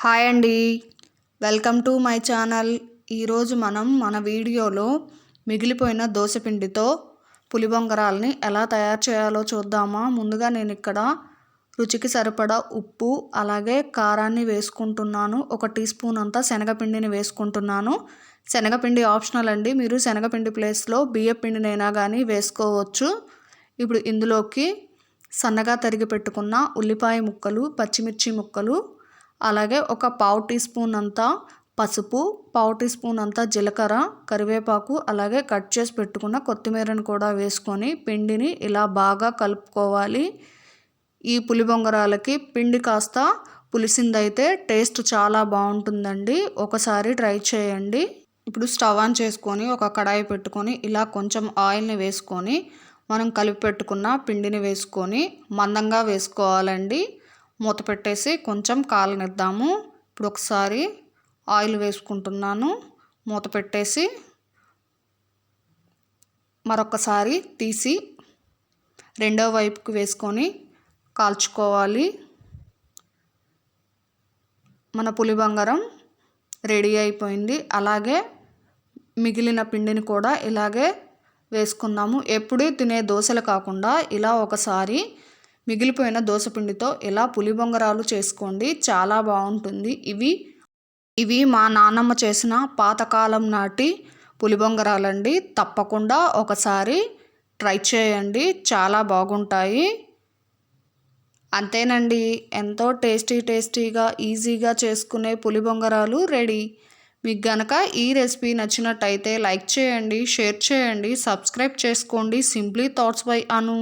Hi అండి, welcome to my channel. ఈరోజు మనం మన వీడియోలో మిగిలిపోయిన దోసపిండితో పులిబొంగరాల్ని ఎలా తయారు చేయాలో చూద్దామా. ముందుగా నేను ఇక్కడ రుచికి సరిపడా ఉప్పు అలాగే కారాన్ని వేసుకుంటున్నాను. 1 టీ స్పూన్ అంతా శనగపిండిని వేసుకుంటున్నాను. శనగపిండి ఆప్షనల్ అండి, మీరు శనగపిండి ప్లేస్లో బియ్యపిండినైనా కానీ వేసుకోవచ్చు. ఇప్పుడు ఇందులోకి సన్నగా తరిగి పెట్టుకున్న ఉల్లిపాయ ముక్కలు, పచ్చిమిర్చి ముక్కలు, అలాగే ఒక 1/2 టీ స్పూన్ అంతా పసుపు, 1/2 టీ స్పూన్ అంతా జీలకర్ర, కరివేపాకు, అలాగే కట్ చేసి పెట్టుకున్న కొత్తిమీరను కూడా వేసుకొని పిండిని ఇలా బాగా కలుపుకోవాలి. ఈ పులిబొంగరాలకి పిండి కాస్త పులిసిందైతే టేస్ట్ చాలా బాగుంటుందండి. ఒకసారి ట్రై చేయండి. ఇప్పుడు స్టవ్ ఆన్ చేసుకొని ఒక కడాయి పెట్టుకొని ఇలా కొంచెం ఆయిల్ని వేసుకొని మనం కలిపి పెట్టుకున్న పిండిని వేసుకొని మందంగా వేసుకోవాలండి. మూత పెట్టేసి కొంచెం కాలనిద్దాము. ఇప్పుడు ఒకసారి ఆయిల్ వేసుకుంటున్నాను. మూత పెట్టేసి మరొకసారి తీసి రెండో వైపుకి వేసుకొని కాల్చుకోవాలి. మన పులిబొంగరం రెడీ అయిపోయింది. అలాగే మిగిలిన పిండిని కూడా ఇలాగే వేసుకుందాము. ఎప్పుడూ తినే దోశలు కాకుండా ఇలా ఒకసారి మిగిలిపోయిన దోసపిండితో ఇలా పులిబొంగరాలు చేసుకోండి, చాలా బాగుంటుంది. ఇవి మా నాన్నమ్మ చేసిన పాతకాలం నాటి పులిబొంగరాలండి. తప్పకుండా ఒకసారి ట్రై చేయండి, చాలా బాగుంటాయి. అంతేనండి, ఎంతో టేస్టీగా ఈజీగా చేసుకునే పులిబొంగరాలు రెడీ. మీకు గనక ఈ రెసిపీ నచ్చినట్టయితే లైక్ చేయండి, షేర్ చేయండి, సబ్స్క్రైబ్ చేసుకోండి. Simply thoughts by Anu.